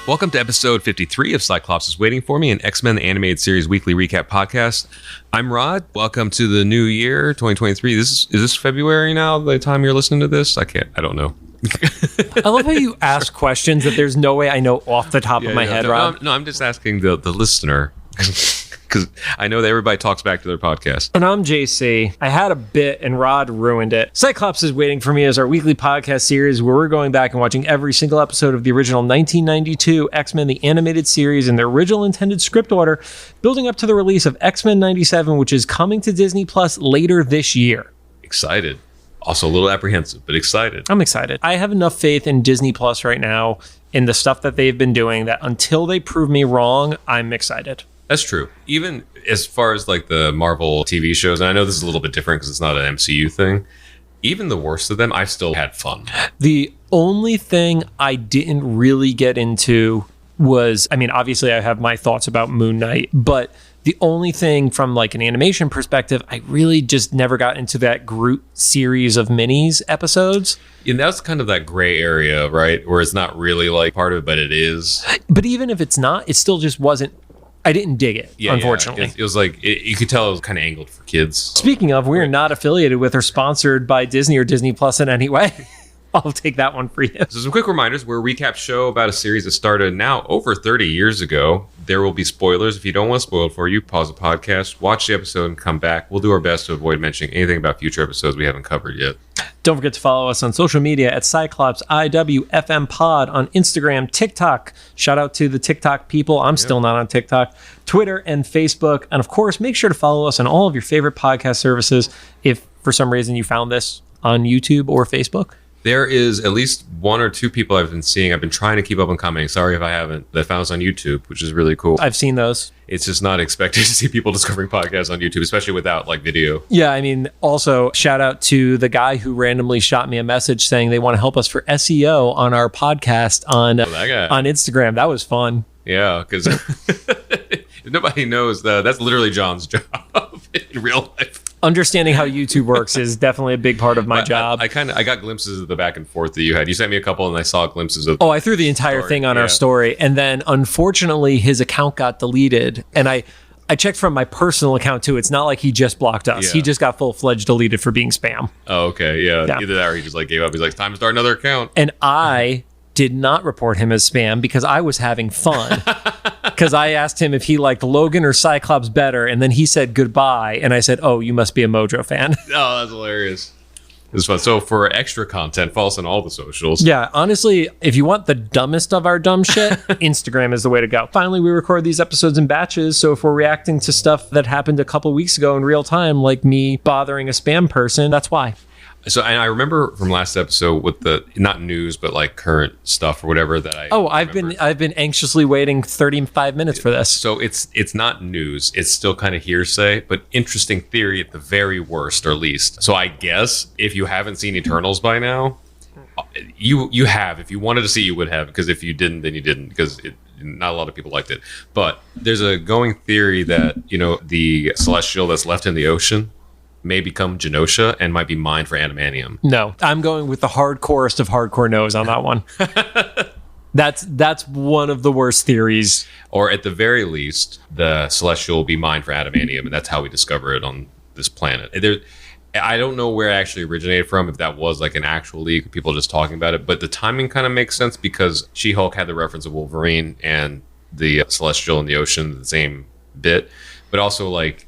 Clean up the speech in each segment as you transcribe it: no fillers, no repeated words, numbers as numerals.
Welcome to episode 53 of Cyclops is Waiting For Me, an X-Men the Animated Series weekly recap podcast. I'm Rod. Welcome to the new year, 2023. Is this February now, the time you're listening to this? I don't know. I love how you ask questions that there's no way I know off the top of my head, Rod. No, I'm just asking the listener. Because I know that everybody talks back to their podcast. And I'm JC. I had a bit and Rod ruined it. Cyclops is Waiting For Me is our weekly podcast series where we're going back and watching every single episode of the original 1992 X-Men the Animated Series in their original intended script order, building up to the release of X-Men 97, which is coming to Disney Plus later this year. Excited. Also a little apprehensive, but excited. I'm excited. I have enough faith in Disney Plus right now in the stuff that they've been doing that until they prove me wrong, I'm excited. That's true. Even as far as like the Marvel TV shows, and I know this is a little bit different because it's not an MCU thing, even the worst of them, I've still had fun. The only thing I didn't really get into was, I mean, obviously I have my thoughts about Moon Knight, but the only thing from like an animation perspective, I really just never got into that Groot series of minis episodes. And that's kind of that gray area, right? Where it's not really like part of it, but it is. But even if it's not, it still just wasn't. I didn't dig it, unfortunately. Yeah. It was like, you could tell it was kind of angled for kids. Speaking of, we are not affiliated with or sponsored by Disney or Disney Plus in any way. I'll take that one for you. So some quick reminders. We're a recap show about a series that started now over 30 years ago. There will be spoilers. If you don't want to spoil it for you, pause the podcast, watch the episode, and come back. We'll do our best to avoid mentioning anything about future episodes we haven't covered yet. Don't forget to follow us on social media at Cyclops IWFM Pod on Instagram, TikTok. Shout out to the TikTok people. I'm still not on TikTok. Twitter and Facebook. And of course, make sure to follow us on all of your favorite podcast services if for some reason you found this on YouTube or Facebook. There is at least one or two people I've been seeing. I've been trying to keep up on commenting. Sorry if I haven't. That found us on YouTube, which is really cool. I've seen those. It's just not expected to see people discovering podcasts on YouTube, especially without like video. Yeah, I mean, also shout out to the guy who randomly shot me a message saying they want to help us for SEO on our podcast on Instagram. That was fun. Yeah, because nobody knows that's literally John's job in real life. Understanding how YouTube works is definitely a big part of my job. I got glimpses of the back and forth that you had. You sent me a couple and I saw glimpses of... Oh, I threw the entire thing on our story. And then unfortunately his account got deleted. And I checked from my personal account too. It's not like he just blocked us. Yeah. He just got full-fledged deleted for being spam. Oh, okay. Yeah. Either that or he just like gave up. He's like, time to start another account. And I did not report him as spam because I was having fun. Because I asked him if he liked Logan or Cyclops better, and then he said goodbye, and I said, oh, you must be a Mojo fan. Oh, that's hilarious. It's fun. So for extra content, follow us on all the socials. Yeah, honestly, if you want the dumbest of our dumb shit, Instagram is the way to go. Finally, we record these episodes in batches, so if we're reacting to stuff that happened a couple weeks ago in real time, like me bothering a spam person, that's why. So and I remember from last episode with the not news but like current stuff or whatever that I've been anxiously waiting 35 minutes for this. So it's not news. It's still kind of hearsay, but interesting theory at the very worst or least. So I guess if you haven't seen Eternals by now, you have. If you wanted to see, you would have. Because if you didn't, then you didn't. Because not a lot of people liked it. But there's a going theory that the celestial that's left in the ocean may become Genosha and might be mined for adamantium. No, I'm going with the hardcorest of hardcore no's on that one. That's one of the worst theories. Or at the very least, the celestial will be mined for adamantium, and that's how we discover it on this planet. I don't know where it actually originated from, if that was like an actual leak, people just talking about it, but the timing kind of makes sense because She-Hulk had the reference of Wolverine and the celestial in the ocean, the same bit, but also like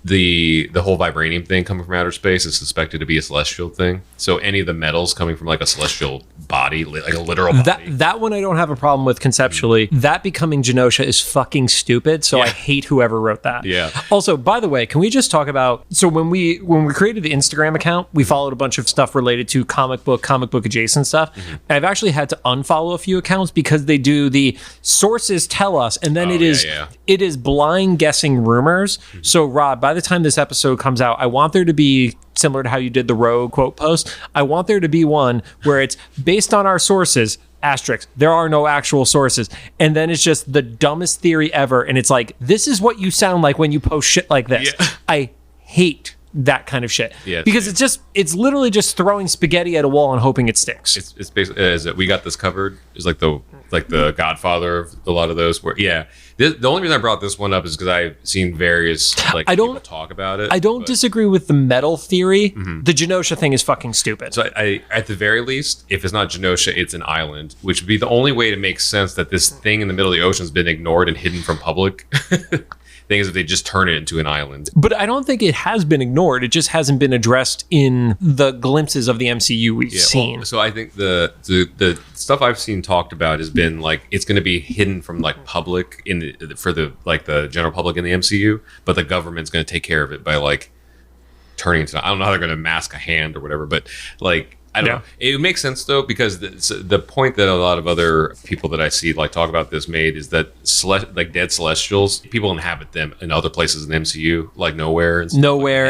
the whole vibranium thing coming from outer space is suspected to be a celestial thing. So any of the metals coming from like a celestial body, like a literal body. That one I don't have a problem with conceptually. That becoming Genosha is fucking stupid. So I hate whoever wrote that. Yeah. Also, by the way, can we just talk about, so when we created the Instagram account, we followed a bunch of stuff related to comic book adjacent stuff. Mm-hmm. And I've actually had to unfollow a few accounts because they do the sources tell us, and then it is blind guessing rumors. Mm-hmm. So Rob, by the time this episode comes out, I want there to be, similar to how you did the Rogue quote post, I want there to be one where it's based on our sources, asterisk, there are no actual sources. And then it's just the dumbest theory ever. And it's like, this is what you sound like when you post shit like this. Yeah. I hate that kind of shit. Yeah, because it's literally just throwing spaghetti at a wall and hoping it sticks. It's basically is that we got this covered. It's like the Godfather of a lot of those. Where the only reason I brought this one up is because I've seen various people talk about it. I don't disagree with the metal theory. The Genosha thing is fucking stupid. So I at the very least, if it's not Genosha, it's an island, which would be the only way to make sense that this thing in the middle of the ocean has been ignored and hidden from public. Thing is, if they just turn it into an island. But I don't think it has been ignored. It just hasn't been addressed in the glimpses of the MCU we've seen. Well, so I think the stuff I've seen talked about has been like it's going to be hidden from like public for the general public in the MCU, but the government's going to take care of it by like turning into. I don't know how they're going to mask a hand or whatever, but like. I don't know. It makes sense though, because the point that a lot of other people that I see like talk about this made is that like dead celestials, people inhabit them in other places in the MCU, like nowhere.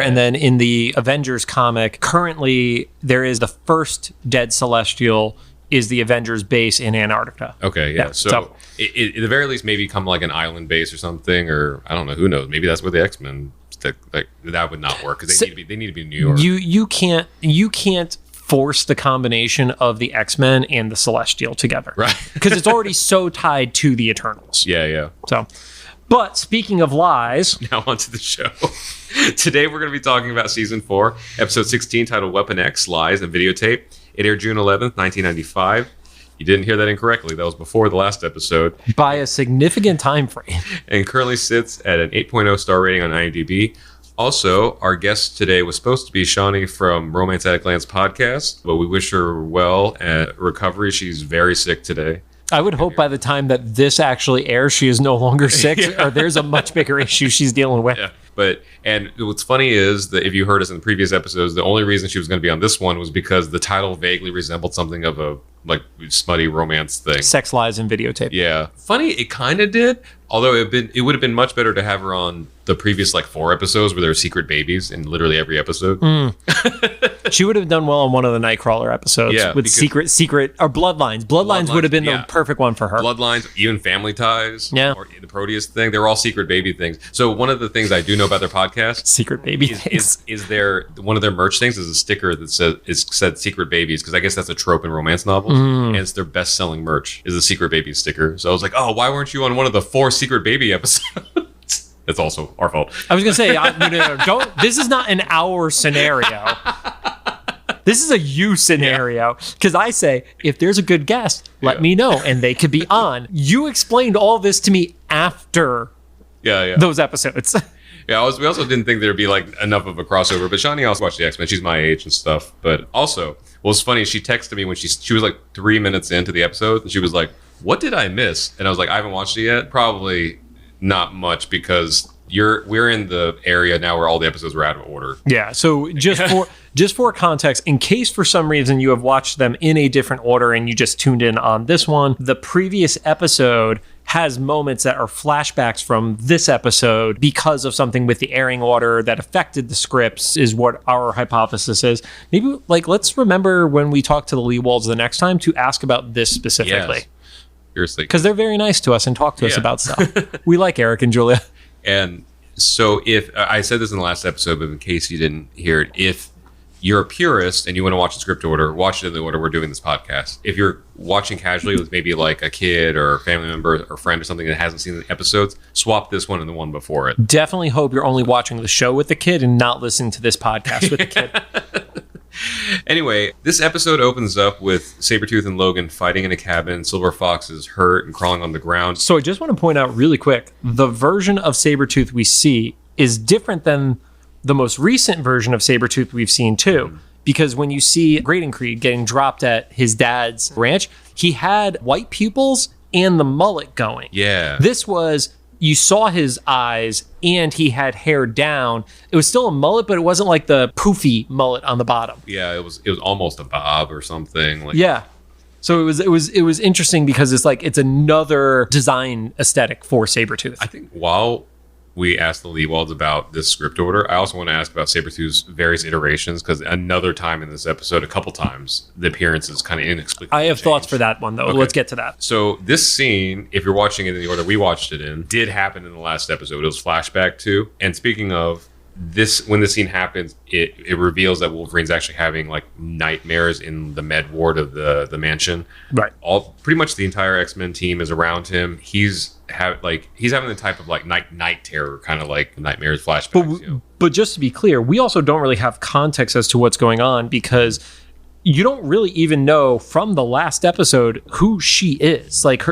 And then in the Avengers comic, currently there is the first dead celestial is the Avengers base in Antarctica. Okay, yeah. So it, at the very least, maybe come like an island base or something, or I don't know. Who knows? Maybe that's where the X-Men. That would not work because they need to be in New York. You can't force the combination of the X-Men and the Celestial together. Right. Because it's already so tied to the Eternals. Yeah. So, but speaking of lies. Now onto the show. Today we're going to be talking about Season 4, Episode 16, titled Weapon X, Lies, and Videotape. It aired June 11th, 1995. You didn't hear that incorrectly. That was before the last episode. By a significant time frame. And currently sits at an 8.0 star rating on IMDb. Also, our guest today was supposed to be Shawnee from Romance at a Glance podcast, but we wish her well at recovery. She's very sick today. I would hope by the time that this actually airs, she is no longer sick, or there's a much bigger issue she's dealing with. Yeah. And what's funny is that if you heard us in the previous episodes, the only reason she was going to be on this one was because the title vaguely resembled something of a like smutty romance thing. Sex, Lies, and Videotape. Yeah. Funny, it kind of did. Although it would have been much better to have her on the previous like 4 episodes where there were secret babies in literally every episode. She would have done well on one of the Nightcrawler episodes with secret or Bloodlines. Bloodlines would have been the perfect one for her. Bloodlines, even Family Ties, or the Proteus thing. They were all secret baby things. So one of the things I do know about their podcast, secret baby things, is their one of their merch things is a sticker that said secret babies, because I guess that's a trope in romance novels, and it's their best selling merch is a secret baby sticker. So I was like, oh, why weren't you on one of the 4 secret baby episodes? That's also our fault. I was gonna say, no, don't. This is not an our scenario. This is a you scenario, because I say, if there's a good guest, let me know, and they could be on. You explained all this to me after those episodes. Yeah, we also didn't think there'd be like enough of a crossover, but Shawnee also watched the X-Men. She's my age and stuff. But also, what's funny, she texted me when she was like 3 minutes into the episode, and she was like, what did I miss? And I was like, I haven't watched it yet. Probably not much, because we're in the area now where all the episodes were out of order. Yeah, so just for context, in case for some reason you have watched them in a different order and you just tuned in on this one, the previous episode has moments that are flashbacks from this episode because of something with the airing order that affected the scripts, is what our hypothesis is. Maybe let's remember when we talk to the Leewalds the next time to ask about this specifically. Yes. Because they're very nice to us and talk to us about stuff. We like Eric and Julia. And so if I said this in the last episode, but in case you didn't hear it, if you're a purist and you want to watch the script order, watch it in the order we're doing this podcast. If you're watching casually with maybe like a kid or a family member or friend or something that hasn't seen the episodes, swap this one and the one before it. Definitely hope you're only watching the show with the kid and not listening to this podcast with the kid. Anyway, this episode opens up with Sabretooth and Logan fighting in a cabin. Silver Fox is hurt and crawling on the ground. So I just want to point out really quick, the version of Sabretooth we see is different than the most recent version of Sabretooth we've seen too. Because when you see Graydon Creed getting dropped at his dad's ranch, he had white pupils and the mullet going. Yeah. This was, you saw his eyes and he had hair down. It was still a mullet, but it wasn't like the poofy mullet on the bottom. Yeah, it was almost a bob or something. Yeah. So it was interesting because it's another design aesthetic for Sabretooth. I think while we asked the Leewalds about this script order, I also want to ask about Sabretooth's various iterations, because another time in this episode, a couple times, the appearance is kind of inexplicable. I have thoughts for that one, though. Okay. Let's get to that. So this scene, if you're watching it in the order we watched it in, did happen in the last episode. It was flashback too. And speaking of when this scene happens, it reveals that Wolverine's actually having like nightmares in the med ward of the mansion. Right. Pretty much the entire X-Men team is around him. He's having the type of like night terror, kind of like nightmares, flashbacks. But just to be clear, we also don't really have context as to what's going on, because you don't really even know from the last episode who she is. Like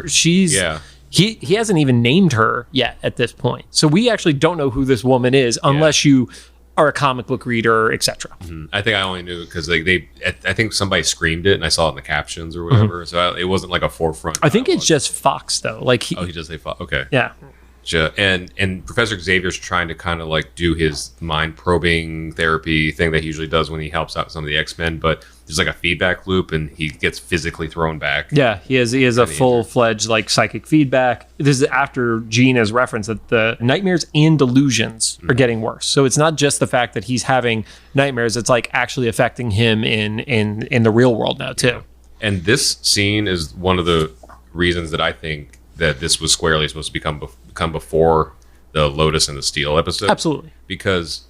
he hasn't even named her yet at this point. So we actually don't know who this woman is unless you are a comic book reader, etc. Mm-hmm. I think I only knew because I think somebody screamed it and I saw it in the captions or whatever. So it wasn't like a forefront. I think it's just Fox though. Like he does say Fox. Okay. Yeah. And Professor Xavier's trying to kind of like do his mind probing therapy thing that he usually does when he helps out some of the X-Men, but there's like a feedback loop and he gets physically thrown back. Yeah, he has a full-fledged like psychic feedback. This is after Jean has referenced that the nightmares and delusions are getting worse. So it's not just the fact that he's having nightmares, it's like actually affecting him in the real world now too. And this scene is one of the reasons that I think that this was squarely supposed to come before the Lotus and the Steel episode. Absolutely. Because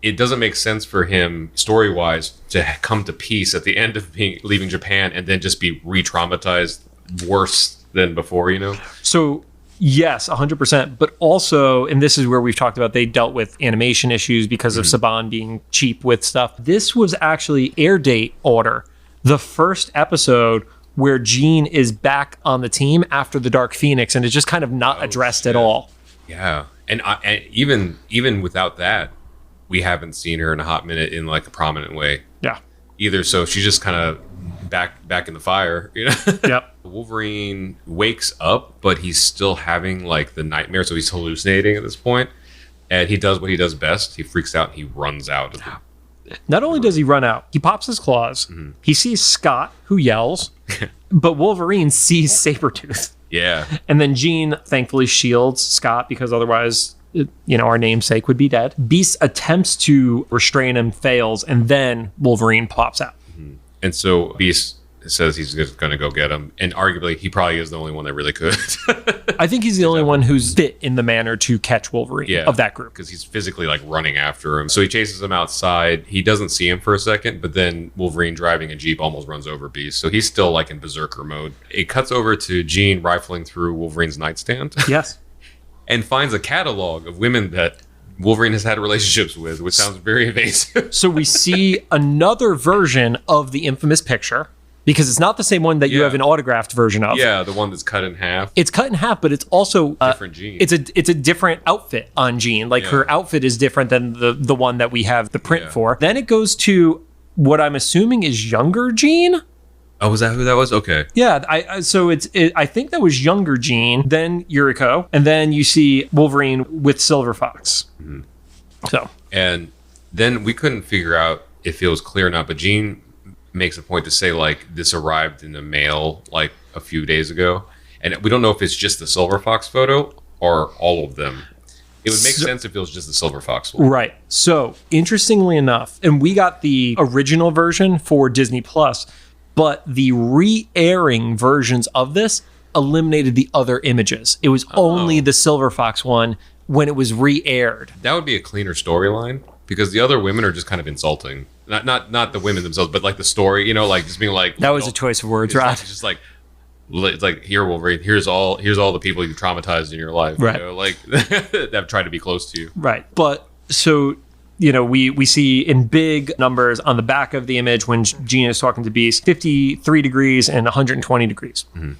it doesn't make sense for him, story-wise, to come to peace at the end of leaving Japan and then just be re-traumatized worse than before, you know? So, yes, 100%. But also, and this is where we've talked about, they dealt with animation issues because of Saban being cheap with stuff. This was actually air date order. The first episode where Jean is back on the team after the Dark Phoenix, and it's just kind of not addressed at all. Yeah, and even without that, we haven't seen her in a hot minute in like a prominent way. Yeah. Either, so she's just kind of back in the fire, you know. Yep. Wolverine wakes up, but he's still having like the nightmare, so he's hallucinating at this point, and he does what he does best. He freaks out and he runs out of the Not only does he run out, he pops his claws. Mm-hmm. He sees Scott, who yells, but Wolverine sees Sabretooth. Yeah. And then Jean thankfully shields Scott because otherwise, our namesake would be dead. Beast attempts to restrain him, fails, and then Wolverine pops out. Mm-hmm. And so Beast says he's just going to go get him. And arguably, he probably is the only one that really could. I think he's the only one who's fit in the manner to catch Wolverine of that group. Because he's physically like running after him. So he chases him outside. He doesn't see him for a second, but then Wolverine driving a Jeep almost runs over Beast. So he's still like in berserker mode. It cuts over to Jean rifling through Wolverine's nightstand. Yes. And finds a catalog of women that Wolverine has had relationships with, which sounds very evasive. So we see another version of the infamous picture. Because it's not the same one that you have an autographed version of. Yeah, the one that's cut in half. It's cut in half, but it's also different Jean. It's a different outfit on Jean. Like her outfit is different than the one that we have the print for. Then it goes to what I'm assuming is younger Jean. Oh, was that who that was? Okay. Yeah, I think that was younger Jean, then Yuriko, and then you see Wolverine with Silver Fox. Mm-hmm. So and then we couldn't figure out if it was clear or not, but Jean makes a point to say like this arrived in the mail like a few days ago, and we don't know if it's just the Silver Fox photo or all of them. It would make sense if it was just the Silver Fox one. Right. So interestingly enough, and we got the original version for Disney Plus, but the re-airing versions of this eliminated the other images. It was only the Silver Fox one when it was re-aired. That would be a cleaner storyline because the other women are just kind of insulting. Not the women themselves, but like the story, like just being like that was a choice of words, right? It's just like it's like here, Wolverine. Here's all the people you've traumatized in your life, right? Like that have tried to be close to you, right? But so we see in big numbers on the back of the image when Jean is talking to Beast, 53 degrees and 120 degrees. Mm-hmm.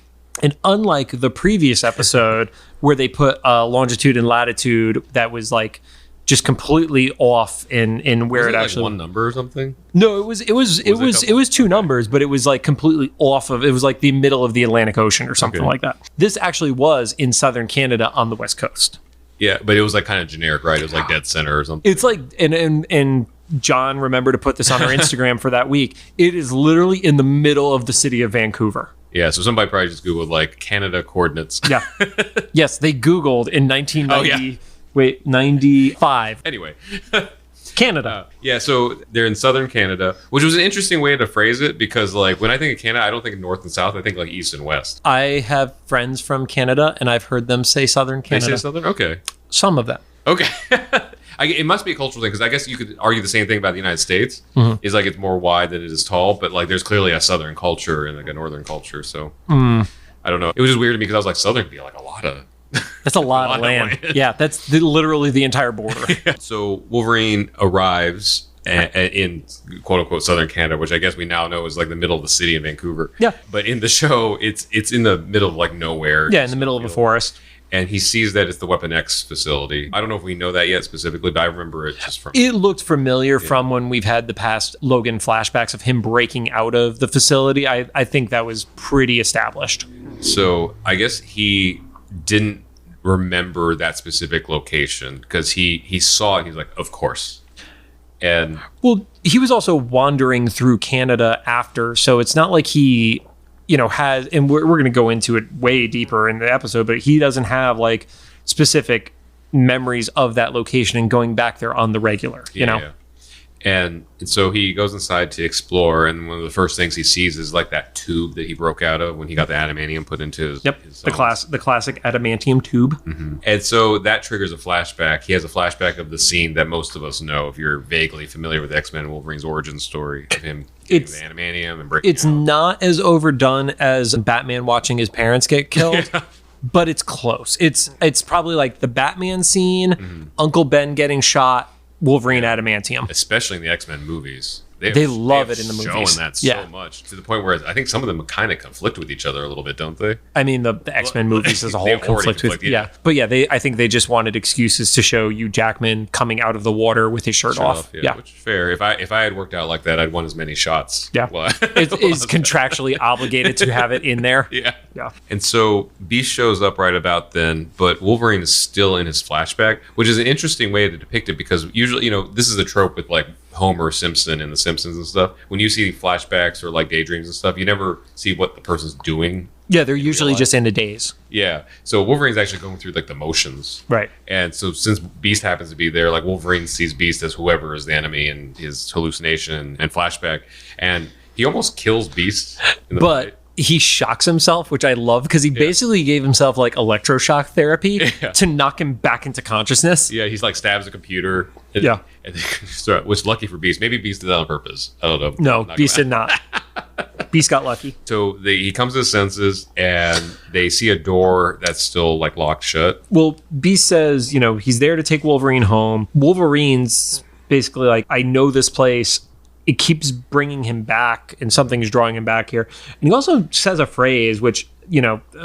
And unlike the previous episode where they put longitude and latitude that was like just completely off in where was it like actually one number or something. No, it was two numbers, but it was like completely off of. It was like the middle of the Atlantic Ocean or something like that. This actually was in southern Canada on the west coast. Yeah, but it was like kind of generic, right? It was like dead center or something. It's like and John, remember to put this on our Instagram for that week. It is literally in the middle of the city of Vancouver. Yeah, so somebody probably just Googled like Canada coordinates. Yeah. Yes, they Googled in 1990. Wait, 95. Anyway. Canada. Yeah, so they're in southern Canada, which was an interesting way to phrase it because, like, when I think of Canada, I don't think of north and south. I think, like, east and west. I have friends from Canada, and I've heard them say southern Canada. They say southern? Okay. Some of them. Okay. It must be a cultural thing because I guess you could argue the same thing about the United States. Is like it's more wide than it is tall, but like there's clearly a Southern culture and like a Northern culture. So I don't know. It was just weird to me because I was like, Southern could be like a lot of. That's a lot of land. Yeah, that's literally the entire border. So Wolverine arrives in quote unquote Southern Canada, which I guess we now know is like the middle of the city in Vancouver. Yeah. But in the show, it's in the middle of like nowhere. Yeah, in the middle of a forest. And he sees that it's the Weapon X facility. I don't know if we know that yet specifically, but I remember it just from... It looked familiar from when we've had the past Logan flashbacks of him breaking out of the facility. I think that was pretty established. So I guess he didn't remember that specific location because he saw it and he's like, of course. And well, he was also wandering through Canada after, so it's not like he... has, and we're going to go into it way deeper in the episode, but he doesn't have like specific memories of that location and going back there on the regular, you know? Yeah. And so he goes inside to explore, and one of the first things he sees is like that tube that he broke out of when he got the adamantium put into his... Yep, his the classic adamantium tube. Mm-hmm. And so that triggers a flashback. He has a flashback of the scene that most of us know, if you're vaguely familiar with X-Men and Wolverine's origin story, of him getting the adamantium and breaking It's not as overdone as Batman watching his parents get killed. Yeah. But it's close. It's probably like the Batman scene, Uncle Ben getting shot, Wolverine adamantium. Especially in the X-Men movies. They love it in the movies. Showing that so much to the point where I think some of them kind of conflict with each other a little bit, don't they? I mean, the X-Men movies as a whole conflict with. Yeah, but yeah, I think they just wanted excuses to show Hugh Jackman coming out of the water with his shirt off. Yeah, which is fair. If I had worked out like that, I'd want as many shots. Yeah, it's contractually obligated to have it in there. Yeah. Yeah. And so Beast shows up right about then, but Wolverine is still in his flashback, which is an interesting way to depict it because usually, this is a trope with like Homer Simpson and The Simpsons and stuff. When you see flashbacks or like daydreams and stuff, you never see what the person's doing. Yeah, they're usually just in a daze. Yeah. So Wolverine's actually going through like the motions. Right. And so since Beast happens to be there, like Wolverine sees Beast as whoever is the enemy in his hallucination and flashback. And he almost kills Beast in the fight. He shocks himself, which I love because he basically gave himself like electroshock therapy to knock him back into consciousness. Yeah, he's like stabs a computer. Which lucky for Beast. Maybe Beast did that on purpose. I don't know. No, Beast did not. Beast got lucky. So he comes to his senses and they see a door that's still like locked shut. Well, Beast says, he's there to take Wolverine home. Wolverine's basically like, I know this place. It keeps bringing him back and something's drawing him back here. And he also says a phrase, which,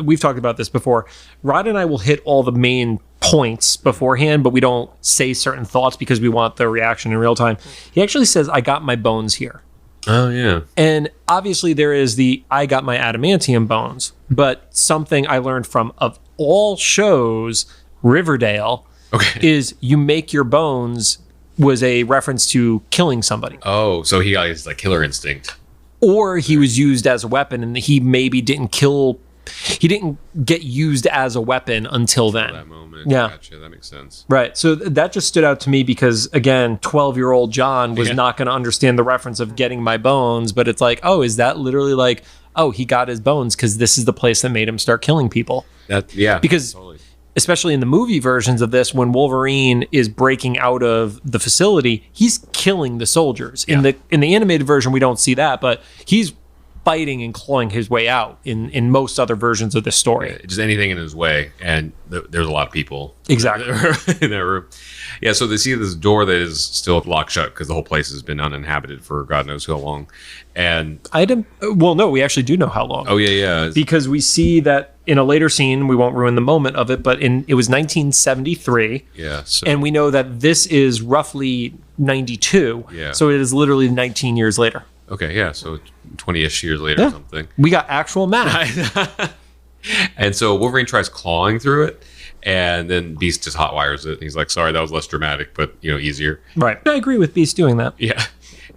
we've talked about this before. Rod and I will hit all the main points beforehand, but we don't say certain thoughts because we want the reaction in real time. He actually says, I got my bones here. Oh, yeah. And obviously there is the I got my adamantium bones, but something I learned from, of all shows, Riverdale, is you make your bones was a reference to killing somebody. Oh, so he got his like killer instinct. Or he was used as a weapon and he maybe didn't get used as a weapon until then. That moment. Yeah. Gotcha. That makes sense. Right. So that just stood out to me because, again, 12-year-old John was not going to understand the reference of getting my bones, but it's like, oh, is that literally like, oh, he got his bones because this is the place that made him start killing people? Because totally. Especially in the movie versions of this, when Wolverine is breaking out of the facility, he's killing the soldiers. In the animated version, we don't see that, but he's fighting and clawing his way out in most other versions of this story. Just anything in his way, and there's a lot of people exactly in that room. Yeah, so they see this door that is still locked shut because the whole place has been uninhabited for God knows how long. And we actually do know how long. Oh yeah. Because we see that in a later scene, we won't ruin the moment of it, but it was 1973. Yeah. And we know that this is roughly 92. Yeah. So it is literally 19 years later. Okay, yeah, so 20-ish years later or something. We got actual math. And so Wolverine tries clawing through it, and then Beast just hotwires it. And he's like, sorry, that was less dramatic, but, easier. Right. I agree with Beast doing that. Yeah.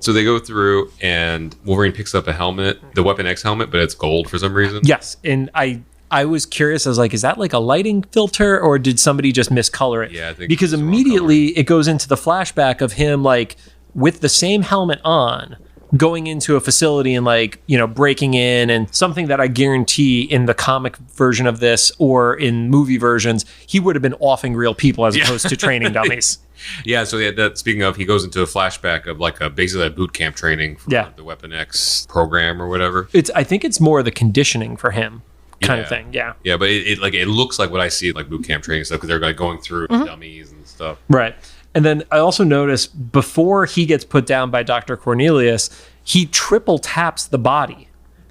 So they go through, and Wolverine picks up a helmet, the Weapon X helmet, but it's gold for some reason. Yes, and I was curious. I was like, is that like a lighting filter, or did somebody just miscolor it? Yeah, I think because immediately it goes into the flashback of him, like, with the same helmet on, going into a facility and like, breaking in, and something that I guarantee in the comic version of this or in movie versions, he would have been offing real people as opposed to training dummies. Yeah, so speaking of, he goes into a flashback of like basically a boot camp training for the Weapon X program or whatever. I think it's more the conditioning for him kind of thing. Yeah. Yeah, but it looks like what I see like boot camp training stuff, because they're like going through dummies and stuff. Right. And then I also noticed before he gets put down by Dr. Cornelius, he triple taps the body,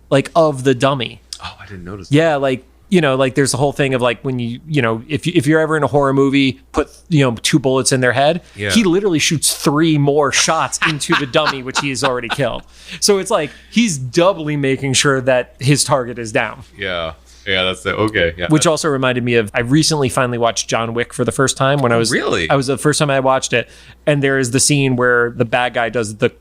like, of the dummy. Oh, I didn't notice. Yeah, like, like there's the whole thing of like when if you're ever in a horror movie, put 2 bullets in their head. Yeah. He literally shoots 3 more shots into the dummy, which he has already killed. So it's like he's doubly making sure that his target is down. Yeah. Yeah, that's okay. Yeah. Which also reminded me of, I recently finally watched John Wick for the first time when I was the first time I watched it, and there is the scene where the bad guy does the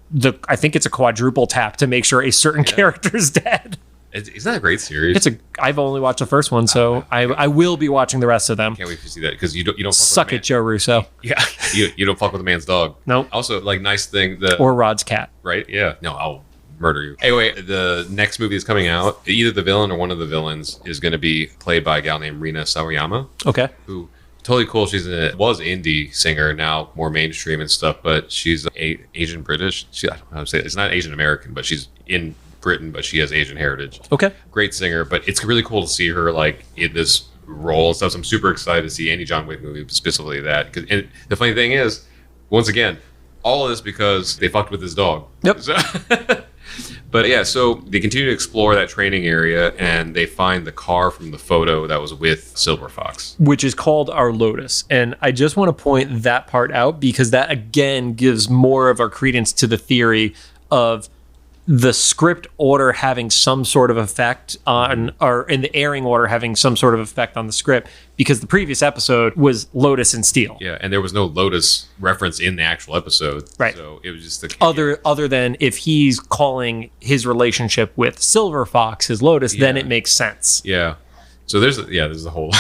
I think it's a quadruple tap to make sure a certain character is dead. Isn't that a great series? I've only watched the first one, so I will be watching the rest of them. Can't wait to see that, because you don't suck it, Joe Russo. Yeah, you don't fuck with a man's dog. No. Also, like, nice thing or Rod's cat. Right? Yeah. No, I'll murder you. Anyway, the next movie is coming out. Either the villain or one of the villains is going to be played by a gal named Rina Sawayama. Okay. Who, totally cool. She's was indie singer, now more mainstream and stuff, but she's Asian British. I don't know how to say it. It's not Asian American, but she's in Britain, but she has Asian heritage. Okay. Great singer, but it's really cool to see her like in this role and stuff. So I'm super excited to see any John Wick movie, specifically that. And the funny thing is, once again, all of this because they fucked with his dog. Yep. So but yeah, so they continue to explore that training area, and they find the car from the photo that was with Silver Fox, which is called our Lotus. And I just want to point that part out, because that again gives more of our credence to the theory of the script order having some sort of effect on, or in the airing order having some sort of effect on the script, because the previous episode was Lotus and Steel. Yeah, and there was no Lotus reference in the actual episode. Right. So it was just the other than if he's calling his relationship with Silver Fox his Lotus, then it makes sense. Yeah. So there's a whole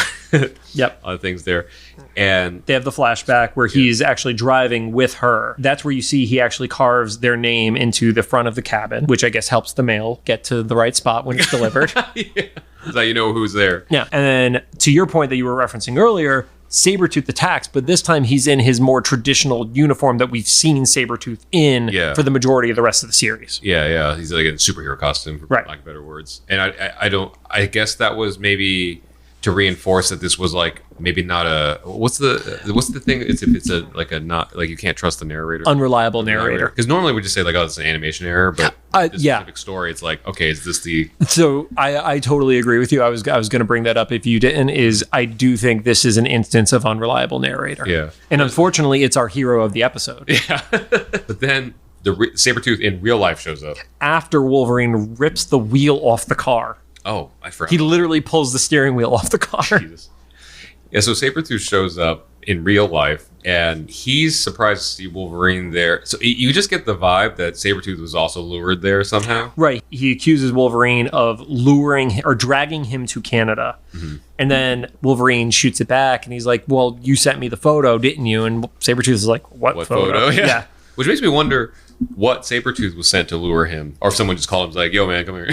lot of things there. And they have the flashback where he's actually driving with her. That's where you see he actually carves their name into the front of the cabin, which I guess helps the mail get to the right spot when it's delivered. So you know who's there. Yeah. And then to your point that you were referencing earlier, Sabretooth attacks, but this time he's in his more traditional uniform that we've seen Sabretooth in for the majority of the rest of the series. Yeah. He's like in a superhero costume, for lack of better words. And I guess that was maybe to reinforce that this was like maybe not a what's the thing? It's if it's a like a not like you can't trust the narrator, unreliable narrator. Because normally we just say like, oh, it's an animation error, but this specific story, it's like, okay, is this the? So I totally agree with you. I was going to bring that up if you didn't. Is I do think this is an instance of unreliable narrator. Yeah, and unfortunately, it's our hero of the episode. Yeah, but then the Sabretooth in real life shows up after Wolverine rips the wheel off the car. Oh, I forgot. He literally pulls the steering wheel off the car. Jesus. Yeah, so Sabretooth shows up in real life, and he's surprised to see Wolverine there. So you just get the vibe that Sabretooth was also lured there somehow. Right. He accuses Wolverine of luring or dragging him to Canada. Mm-hmm. And then Wolverine shoots it back, and he's like, well, you sent me the photo, didn't you? And Sabretooth is like, what photo? Yeah. Which makes me wonder what Sabretooth was sent to lure him. Or if someone just called him like, yo, man, come here.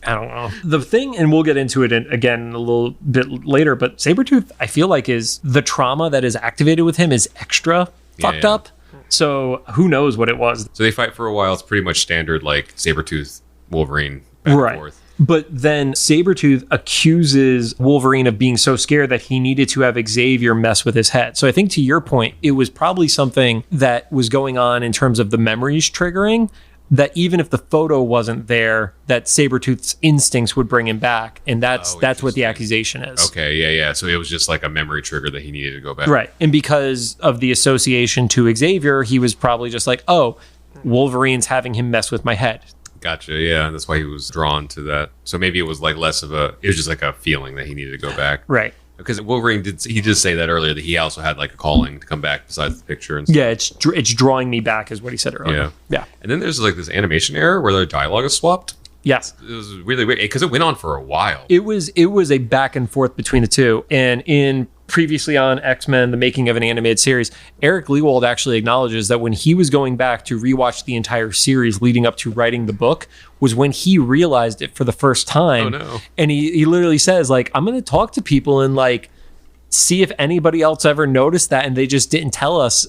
I don't know. The thing, and we'll get into it again a little bit later, but Sabretooth, I feel like is the trauma that is activated with him is extra fucked up. So who knows what it was. So they fight for a while. It's pretty much standard, like Sabretooth, Wolverine, back and forth. But then Sabretooth accuses Wolverine of being so scared that he needed to have Xavier mess with his head. So I think to your point, it was probably something that was going on in terms of the memories triggering, that even if the photo wasn't there, that Sabretooth's instincts would bring him back. And that's what the accusation is. Okay, yeah. So it was just like a memory trigger that he needed to go back. Right. And because of the association to Xavier, he was probably just like, oh, Wolverine's having him mess with my head. Gotcha, yeah. That's why he was drawn to that. So maybe it was like less of it was just like a feeling that he needed to go back. Right. Because Wolverine did say that earlier, that he also had like a calling to come back besides the picture and stuff. Yeah, it's drawing me back is what he said earlier. Yeah. And then there's like this animation error where their dialogue is swapped. Yes. It was really weird because it went on for a while. It was a back and forth between the two. And in previously on X-Men, the making of an animated series, Eric Lewald actually acknowledges that when he was going back to rewatch the entire series leading up to writing the book was when he realized it for the first time. Oh, no. And he literally says, like, I'm going to talk to people and, like, see if anybody else ever noticed that and they just didn't tell us.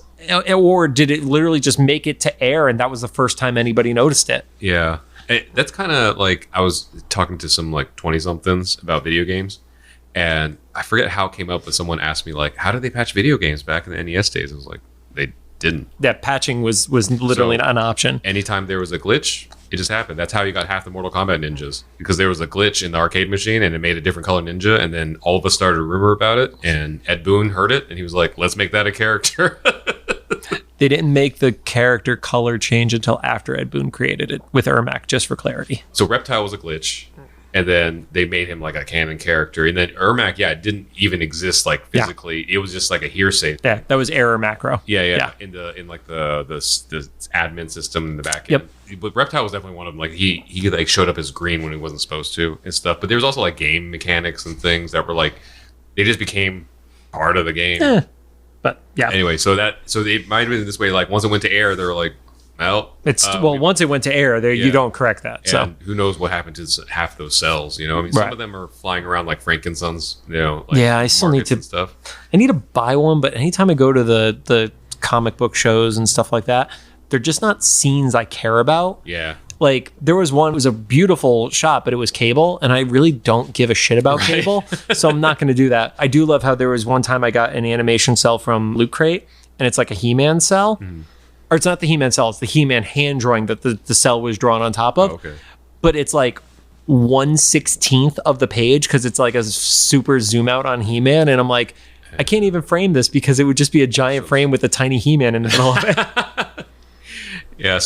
Or did it literally just make it to air and that was the first time anybody noticed it? Yeah. That's kind of like, I was talking to some like 20-somethings about video games, and I forget how it came up, but someone asked me like, how did they patch video games back in the NES days? I was like, they didn't. That patching was literally not an option. Anytime there was a glitch, it just happened. That's how you got half the Mortal Kombat ninjas, because there was a glitch in the arcade machine and it made a different color ninja, and then all of us started a rumor about it, and Ed Boon heard it and he was like, let's make that a character. They didn't make the character color change until after Ed Boon created it with Ermac, just for clarity. So Reptile was a glitch, and then they made him like a canon character, and then Ermac, it didn't even exist like physically. Yeah. It was just like a hearsay. Yeah, that was error macro. Yeah. In like the admin system in the back end. Yep. But Reptile was definitely one of them. Like he like showed up as green when he wasn't supposed to and stuff. But there was also like game mechanics and things that were like, they just became part of the game. But yeah. Anyway, so it might have been this way. Like once it went to air, they were like, well, once it went to air, you don't correct that. And so who knows what happened to half those cells? You know, I mean, some of them are flying around like Frankenstein's. You know, like I still need to stuff. I need to buy one, but anytime I go to the comic book shows and stuff like that, they're just not scenes I care about. Yeah. Like there was one, it was a beautiful shot, but it was Cable, and I really don't give a shit about Cable, so I'm not going to do that. I do love how there was one time I got an animation cell from Loot Crate, and it's like a He-Man cell. Or it's not the He-Man cell, it's the He-Man hand drawing that the cell was drawn on top of. Oh, okay. But it's like 1/16 of the page because it's like a super zoom out on He-Man, and I'm like, I can't even frame this because it would just be a giant frame with a tiny He-Man in the middle of it. Yeah,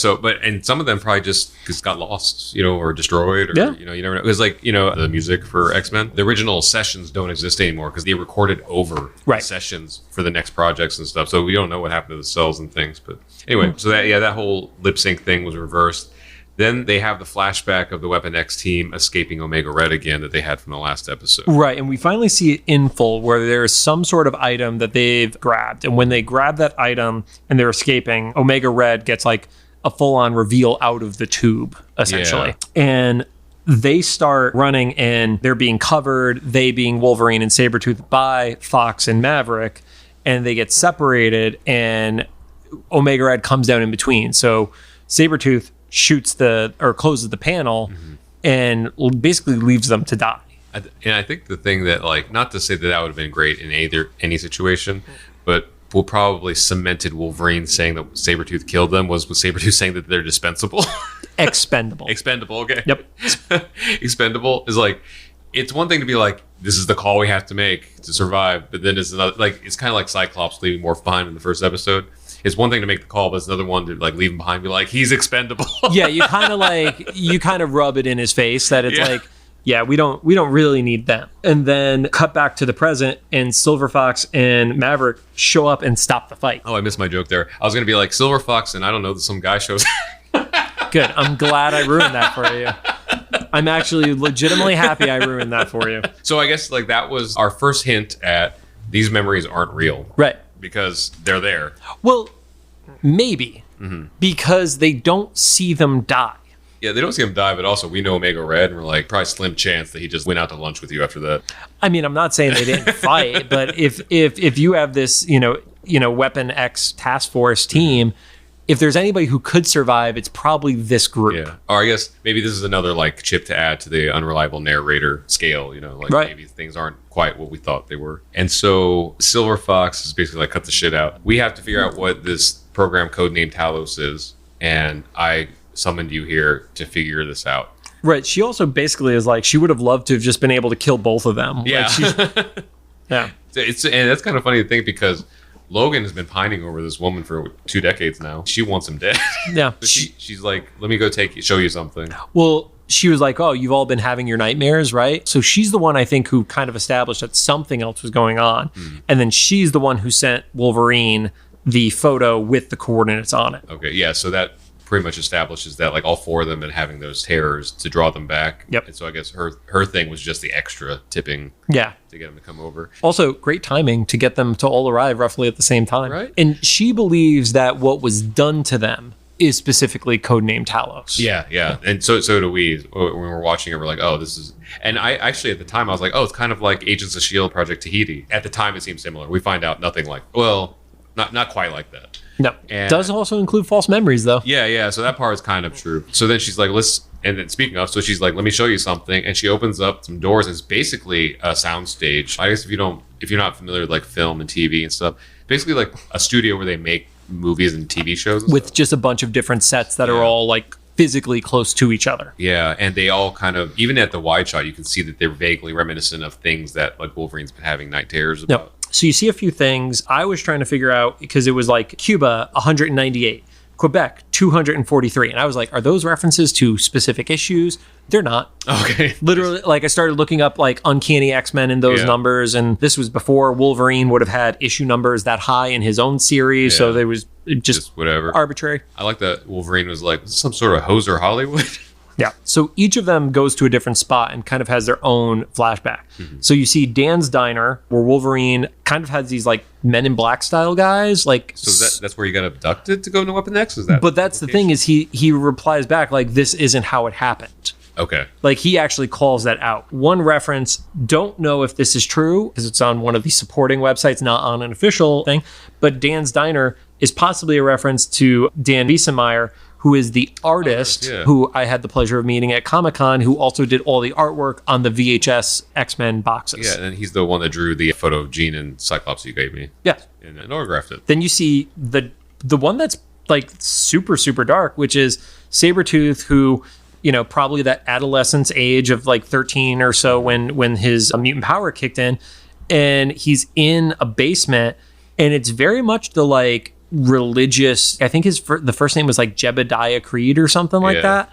and some of them probably just got lost, you know, or destroyed, or, you know, you never know. Because, like, you know, the music for X-Men, the original sessions don't exist anymore because they recorded over the sessions for the next projects and stuff. So we don't know what happened to the cells and things. But anyway, so that whole lip sync thing was reversed. Then they have the flashback of the Weapon X team escaping Omega Red again that they had from the last episode. Right, and we finally see it in full where there's some sort of item that they've grabbed. And when they grab that item and they're escaping, Omega Red gets like a full-on reveal out of the tube, essentially. Yeah. And they start running and they're being covered, they being Wolverine and Sabretooth, by Fox and Maverick, and they get separated and Omega Red comes down in between. So Sabretooth closes the panel and basically leaves them to die. And I think the thing that, like, not to say that would have been great in any situation, but will probably cemented Wolverine saying that Sabretooth killed them was Sabretooth saying that they're dispensable. Expendable. Expendable, okay. Yep. Expendable is like, it's one thing to be like, this is the call we have to make to survive, but then it's another, like, it's kind of like Cyclops leaving Morph behind in the first episode. It's one thing to make the call, but it's another one to like leave him behind and be like, he's expendable. Yeah, you kind of rub it in his face that it's like, yeah, we don't really need them. And then cut back to the present, and Silver Fox and Maverick show up and stop the fight. Oh, I missed my joke there. I was going to be like, Silver Fox and I don't know, some guy shows up. Good. I'm glad I ruined that for you. I'm actually legitimately happy I ruined that for you. So I guess like that was our first hint at these memories aren't real. Right. Because they're there. Well, maybe. Because they don't see them die. Yeah, they don't see him die, but also we know Omega Red, and we're like, probably slim chance that he just went out to lunch with you after that. I mean, I'm not saying they didn't fight, but if you have this, you know, Weapon X task force team, if there's anybody who could survive, it's probably this group. Yeah. Or I guess maybe this is another like chip to add to the unreliable narrator scale, you know, like maybe things aren't quite what we thought they were. And so Silver Fox is basically like, cut the shit out. We have to figure out what this program codenamed Talos is, and I summoned you here to figure this out. Right. She also basically is like, she would have loved to have just been able to kill both of them. Yeah. Like yeah. And that's kind of funny to think because Logan has been pining over this woman for 2 decades now. She wants him dead. Yeah. So she's like, let me go show you something. Well, she was like, oh, you've all been having your nightmares, right? So she's the one, I think, who kind of established that something else was going on. And then she's the one who sent Wolverine the photo with the coordinates on it. Okay. Yeah. So that pretty much establishes that like all four of them been having those terrors to draw them back. Yep. And so I guess her thing was just the extra tipping. Yeah. To get them to come over. Also, great timing to get them to all arrive roughly at the same time. Right. And she believes that what was done to them is specifically codenamed Talos. Yeah. And so do we. When we're watching it, we're like, oh, this is... And I actually, at the time, I was like, oh, it's kind of like Agents of S.H.I.E.L.D. Project Tahiti. At the time, it seemed similar. We find out nothing like... Well, not quite like that. No. And does also include false memories, though. Yeah. So that part is kind of true. So then she's like, and then speaking of, so she's like, let me show you something. And she opens up some doors. And it's basically a soundstage. I guess if you're not familiar with like film and TV and stuff, basically like a studio where they make movies and TV shows. And with stuff. just a bunch of different sets that are all like physically close to each other. Yeah. And they all kind of, even at the wide shot, you can see that they're vaguely reminiscent of things that like Wolverine's been having night terrors about. Yep. So you see a few things. I was trying to figure out, because it was like Cuba, 198, Quebec, 243. And I was like, are those references to specific issues? They're not. Okay. Literally, like I started looking up like Uncanny X-Men and those numbers. And this was before Wolverine would have had issue numbers that high in his own series. So there was just whatever. Arbitrary. I like that Wolverine was like some sort of hoser Hollywood. Yeah. So each of them goes to a different spot and kind of has their own flashback. Mm-hmm. So you see Dan's diner, where Wolverine kind of has these like Men in Black style guys. Like, so that's where you got abducted to go into Weapon X? Is that? But that's the thing is he replies back like, this isn't how it happened. Okay. Like he actually calls that out. One reference, don't know if this is true because it's on one of the supporting websites, not on an official thing, but Dan's diner is possibly a reference to Dan Wiesemeyer, who is the artist who I had the pleasure of meeting at Comic-Con, who also did all the artwork on the VHS X-Men boxes. Yeah, and he's the one that drew the photo of Jean and Cyclops you gave me. Yeah. And autographed it. Then you see the one that's like super, super dark, which is Sabretooth, who, you know, probably that adolescence age of like 13 or so when his mutant power kicked in, and he's in a basement, and it's very much the like religious, I think the first name was like Jebediah Creed or something like that,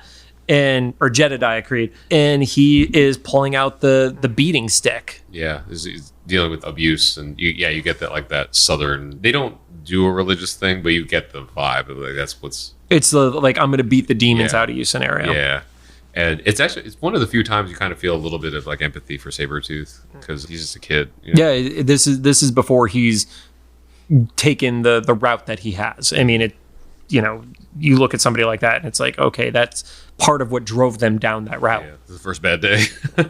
or Jedediah Creed, and he is pulling out the beating stick. Yeah, he's dealing with abuse, and you get that like that southern. They don't do a religious thing, but you get the vibe of like that's what's. It's the like I'm going to beat the demons out of you scenario. Yeah. And it's one of the few times you kind of feel a little bit of like empathy for Sabretooth because he's just a kid. You know? Yeah, this is before he's taken the route that he has. I mean, you look at somebody like that and it's like, okay, that's part of what drove them down that route. Yeah, the first bad day.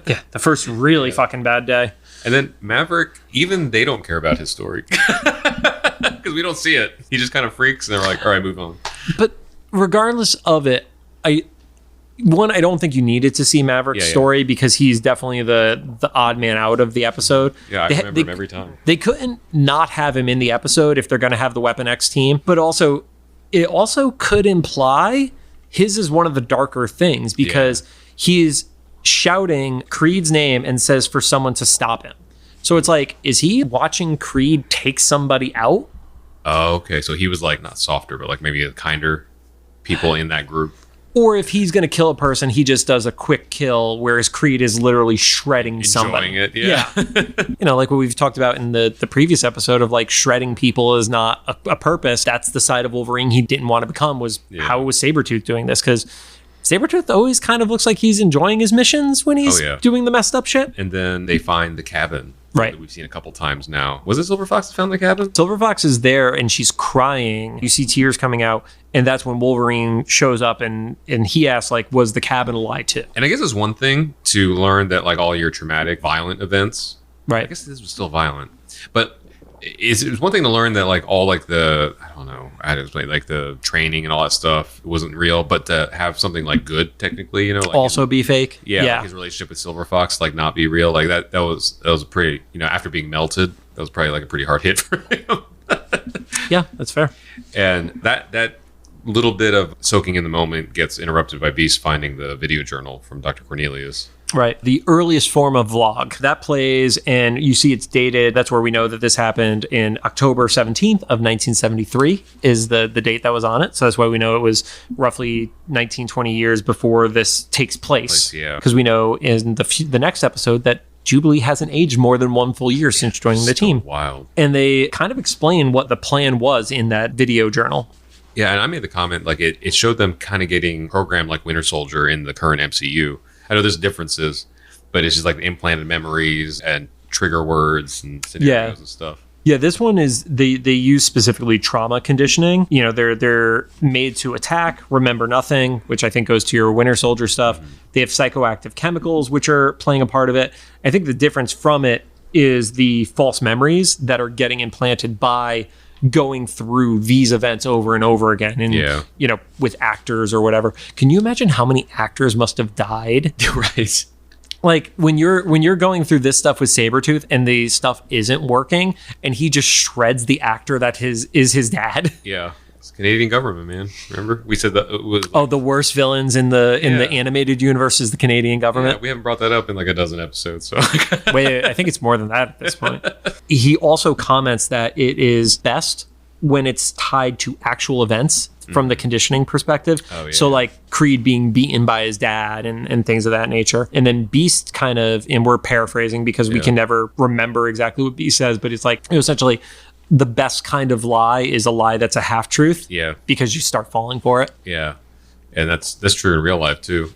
Yeah, the first really fucking bad day. And then Maverick, even they don't care about his story because we don't see it. He just kind of freaks and they're like, all right, move on. But regardless of it, I don't think you needed to see Maverick's story because he's definitely the odd man out of the episode. Yeah, I remember him every time. They couldn't not have him in the episode if they're going to have the Weapon X team. But also, it also could imply his is one of the darker things because he's shouting Creed's name and says for someone to stop him. So it's like, is he watching Creed take somebody out? Oh, okay. So he was like not softer, but like maybe a kinder people in that group. Or if he's going to kill a person, he just does a quick kill, whereas Creed is literally shredding somebody. Enjoying it, yeah. Like what we've talked about in the previous episode of like shredding people is not a purpose. That's the side of Wolverine he didn't want to become was how was Sabretooth doing this? Because Sabretooth always kind of looks like he's enjoying his missions when he's doing the messed up shit. And then they find the cabin. Right. That we've seen a couple times now. Was it Silver Fox that found the cabin? Silver Fox is there and she's crying. You see tears coming out. And that's when Wolverine shows up and he asks, like, was the cabin a lie too? And I guess it's one thing to learn that, like, all your traumatic, violent events. Right. I guess this was still violent. But it was one thing to learn that, like, all, like, I don't know how to explain, like, the training and all that stuff wasn't real. But to have something, like, good, technically, like also be fake. Yeah. Like his relationship with Silver Fox, like, not be real. Like, that was a pretty, after being melted, that was probably, like, a pretty hard hit for him. Yeah, that's fair. And that little bit of soaking in the moment gets interrupted by Beast finding the video journal from Dr. Cornelius. Right. The earliest form of vlog. That plays, and you see it's dated. That's where we know that this happened in October 17th of 1973 is the date that was on it. So that's why we know it was roughly 19, 20 years before this takes place. Yeah. Because we know in the next episode that Jubilee hasn't aged more than one full year since joining the team. Wild. And they kind of explain what the plan was in that video journal. Yeah, and I made the comment, like, it showed them kind of getting programmed like Winter Soldier in the current MCU. I know there's differences, but it's just like implanted memories and trigger words and scenarios and stuff. Yeah, this one is they use specifically trauma conditioning. You know, they're made to attack, remember nothing, which I think goes to your Winter Soldier stuff. Mm-hmm. They have psychoactive chemicals, which are playing a part of it. I think the difference from it is the false memories that are getting implanted by going through these events over and over again, and you know, with actors or whatever. Can you imagine how many actors must have died? Right. Like when you're going through this stuff with Sabretooth and the stuff isn't working and he just shreds the actor that is his dad. Yeah. It's Canadian government, man. Remember? We said that it was like, the worst villains in the animated universe is the Canadian government. Yeah, we haven't brought that up in like a dozen episodes. So wait, I think it's more than that at this point. He also comments that it is best when it's tied to actual events from the conditioning perspective. So like Creed being beaten by his dad and things of that nature. And then Beast kind of, and we're paraphrasing because we can never remember exactly what Beast says, but it's like, essentially the best kind of lie is a lie that's a half truth. Yeah. Because you start falling for it. Yeah. And that's true in real life too.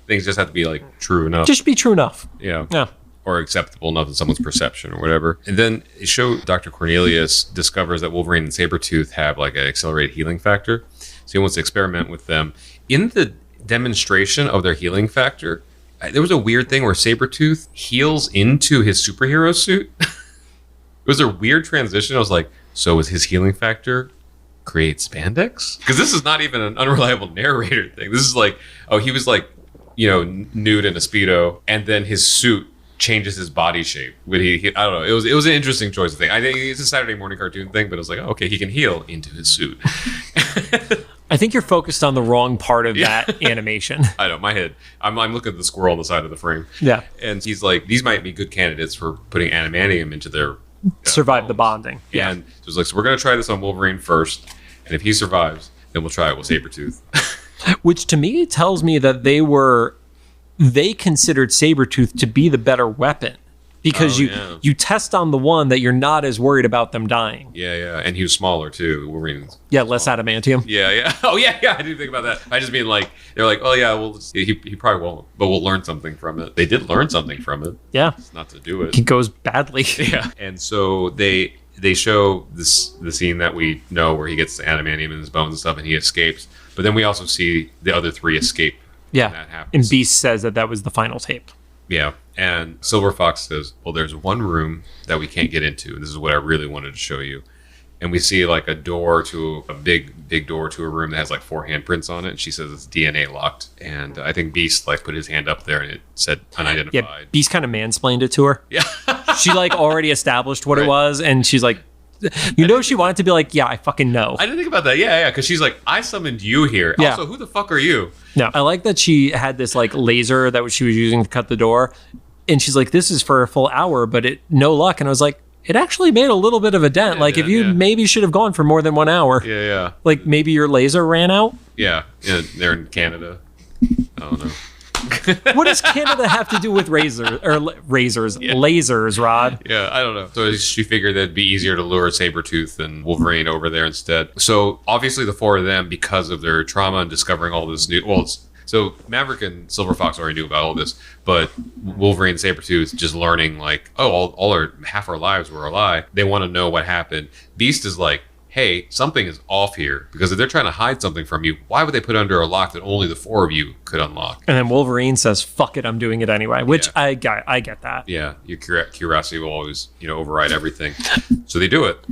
Things just have to be like true enough. Just be true enough. Yeah. Or acceptable enough in someone's perception or whatever. And then it showed Dr. Cornelius discovers that Wolverine and Sabretooth have like an accelerated healing factor. So he wants to experiment with them. In the demonstration of their healing factor, there was a weird thing where Sabretooth heals into his superhero suit. It was a weird transition. I was like, so is his healing factor create spandex? Because this is not even an unreliable narrator thing. This is like, he was like, you know, nude in a Speedo, and then his suit changes his body shape. When he I don't know. It was an interesting choice of thing. I think it's a Saturday morning cartoon thing, but it was like, okay, he can heal into his suit. I think you're focused on the wrong part of that animation. I know, my head. I'm looking at the squirrel on the side of the frame. Yeah. And he's like, these might be good candidates for putting adamantium into their survive bones. The bonding. Yeah. And so it's like, so we're gonna try this on Wolverine first, and if he survives, then we'll try it with Sabretooth. Which to me tells me that they considered Sabretooth to be the better weapon. Because you test on the one that you're not as worried about them dying. Yeah. And he was smaller too. Wolverine's less adamantium. Yeah. Oh yeah. I didn't think about that. I just mean like, they're like, oh yeah, well, he probably won't, but we'll learn something from it. They did learn something from it. Yeah. It's not to do it. It goes badly. Yeah. And so they show the scene that we know where he gets the adamantium in his bones and stuff and he escapes. But then we also see the other three escape. Yeah. That happens. And Beast says that was the final tape. Yeah. And Silver Fox says, well, there's one room that we can't get into. And this is what I really wanted to show you. And we see like a door to a big door to a room that has like 4 handprints on it. And she says it's DNA locked. And I think Beast like put his hand up there and it said unidentified. Yeah, Beast kind of mansplained it to her. Yeah. She like already established what it was. And she's like, she wanted to be like, yeah, I fucking know. I didn't think about that. Yeah. Because she's like, I summoned you here. Yeah. Also, who the fuck are you? No, I like that she had this like laser that she was using to cut the door. And she's like, this is for a full hour, but no luck. And I was like, it actually made a little bit of a dent. If you maybe should have gone for more than 1 hour. Yeah. Like maybe your laser ran out. Yeah. They're in Canada. I don't know. What does Canada have to do with razors? Lasers, Rod? Yeah, I don't know. So she figured that it'd be easier to lure Sabretooth and Wolverine over there instead. So obviously the 4 of them, because of their trauma and discovering all this new... So Maverick and Silver Fox already knew about all this, but Wolverine and Sabretooth just learning like, half our lives were a lie. They want to know what happened. Beast is like, hey, something is off here, because if they're trying to hide something from you, why would they put it under a lock that only the 4 of you could unlock? And then Wolverine says, fuck it, I'm doing it anyway, which I get that. Yeah, your curiosity will always, override everything. So they do it.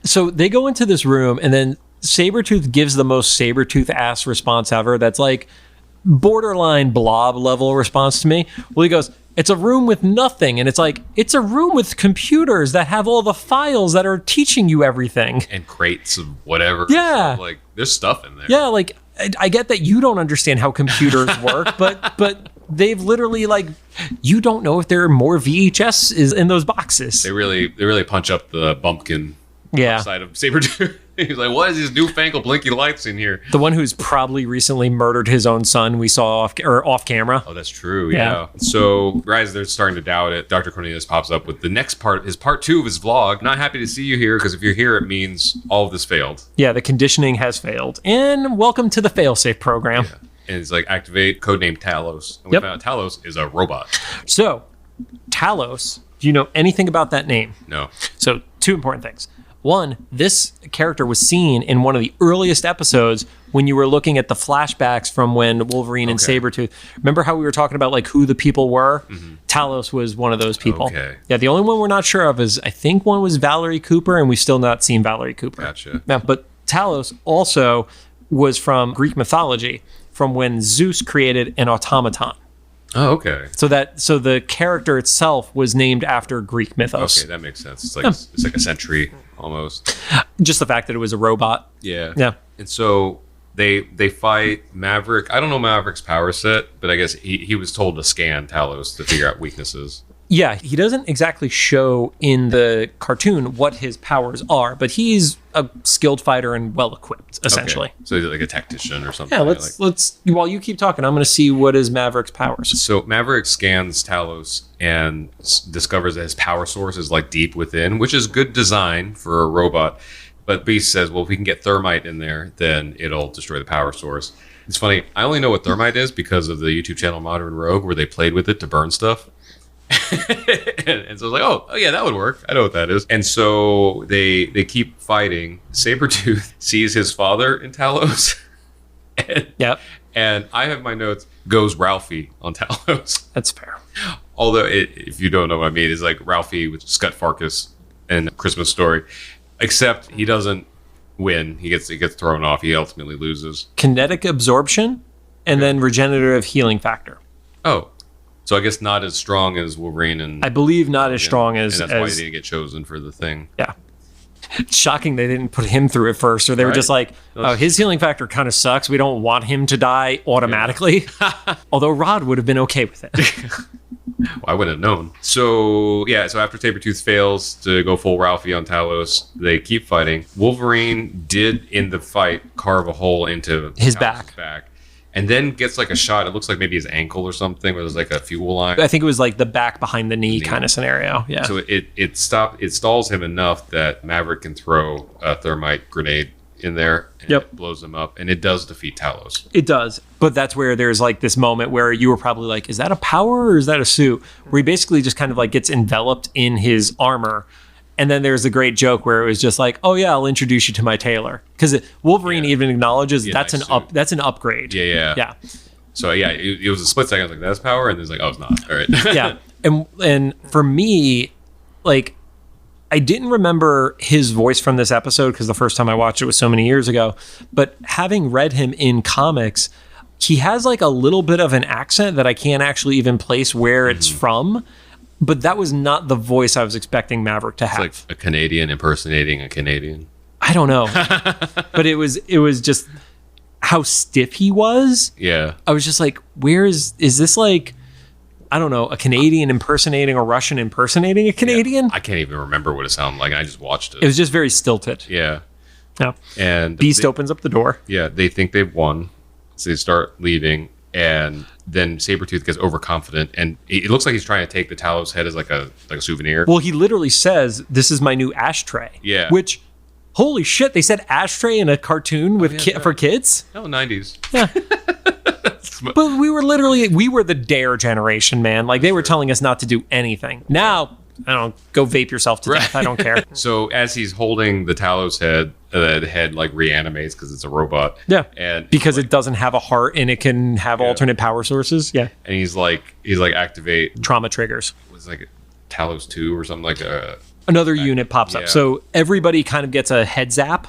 So they go into this room, and then Sabretooth gives the most Sabretooth-ass response ever. That's like borderline blob level response to me. Well, he goes, it's a room with nothing. And it's like, it's a room with computers that have all the files that are teaching you everything. And crates of whatever. Yeah. So, like, there's stuff in there. Yeah, like, I get that you don't understand how computers work, but they've literally, like, you don't know if there are more VHS in those boxes. They really punch up the bumpkin Yeah. outside of Sabretooth. He's like, what is these newfangled blinky lights in here? The one who's probably recently murdered his own son we saw off camera. Oh, that's true. Yeah. So, guys, they're starting to doubt it. Dr. Cornelius pops up with the next part, his part 2 of his vlog. Not happy to see you here, because if you're here, it means all of this failed. Yeah, the conditioning has failed. And welcome to the failsafe program. Yeah. And it's like, activate codename Talos. And we found out Talos is a robot. So, Talos, do you know anything about that name? No. So, 2 important things. One, this character was seen in one of the earliest episodes when you were looking at the flashbacks from when Wolverine and Sabretooth. Remember how we were talking about like who the people were? Mm-hmm. Talos was one of those people. Okay. Yeah, the only one we're not sure of is, I think one was Valerie Cooper, and we've still not seen Valerie Cooper. Gotcha. Yeah, but Talos also was from Greek mythology, from when Zeus created an automaton. Oh, okay. So the character itself was named after Greek mythos. Okay, that makes sense. It's like a sentry almost. Just the fact that it was a robot. Yeah. Yeah. And so they fight Maverick. I don't know Maverick's power set, but I guess he was told to scan Talos to figure out weaknesses. Yeah, he doesn't exactly show in the cartoon what his powers are, but he's a skilled fighter and well equipped, essentially. Okay. So he's like a tactician or something. Yeah, let's while you keep talking, I'm going to see what is Maverick's powers. So Maverick scans Talos and discovers that his power source is like deep within, which is good design for a robot. But Beast says, well, if we can get thermite in there, then it'll destroy the power source. It's funny. I only know what thermite is because of the YouTube channel Modern Rogue, where they played with it to burn stuff. and so I was like, oh yeah, that would work. I know what that is. And so they keep fighting. Sabretooth sees his father in Talos. And I have my notes, goes Ralphie on Talos. That's fair. Although, if you don't know what I mean, it's like Ralphie with Scott Farkas in Christmas Story. Except he doesn't win. He gets thrown off. He ultimately loses. Kinetic absorption and then regenerative healing factor. Oh. So I guess not as strong as Wolverine and... I believe not as strong as... And that's why he didn't get chosen for the thing. Yeah. Shocking they didn't put him through it first, or they were just like, oh, his healing factor kind of sucks. We don't want him to die automatically. Yeah. Although Rod would have been okay with it. Well, I wouldn't have known. So after Sabretooth fails to go full Ralphie on Talos, they keep fighting. Wolverine did, in the fight, carve a hole into his back. And then gets like a shot. It looks like maybe his ankle or something, where there's like a fuel line. I think it was like the back behind the knee kind of scenario. Yeah. So it stalls him enough that Maverick can throw a thermite grenade in there and it blows him up. And it does defeat Talos. It does. But that's where there's like this moment where you were probably like, is that a power or is that a suit? Where he basically just kind of like gets enveloped in his armor. And then there's a great joke where it was just like, oh yeah, I'll introduce you to my tailor. Because Wolverine even acknowledges that's an upgrade. Yeah. So it was a split second. I was like, that's power, and it's like, oh, it's not. All right. Yeah. And for me, like, I didn't remember his voice from this episode because the first time I watched it was so many years ago. But having read him in comics, he has like a little bit of an accent that I can't actually even place where it's from. But that was not the voice I was expecting Maverick to have. It's like a Canadian impersonating a Canadian. I don't know. But it was just how stiff he was. Yeah. I was just like, is this like, I don't know, a Canadian impersonating a Russian impersonating a Canadian? Yeah. I can't even remember what it sounded like. I just watched it. It was just very stilted. Yeah. Yeah. And Beast opens up the door. Yeah. They think they've won. So they start leaving. And then Sabretooth gets overconfident, and it looks like he's trying to take the Talos head as like a souvenir. Well, he literally says, "This is my new ashtray." Yeah. Which, holy shit, they said ashtray in a cartoon with for kids? Oh, 90s. Yeah. But we were the dare generation, man. Like, they were telling us not to do anything. Now, I don't know, go vape yourself to death. I don't care. So as he's holding the Talos head, the head like reanimates because it's a robot. Yeah. And because it doesn't have a heart and it can have alternate power sources. Yeah. And he's like activate trauma triggers. It was like Talos 2 or something like that. Another unit pops up. So everybody kind of gets a head zap,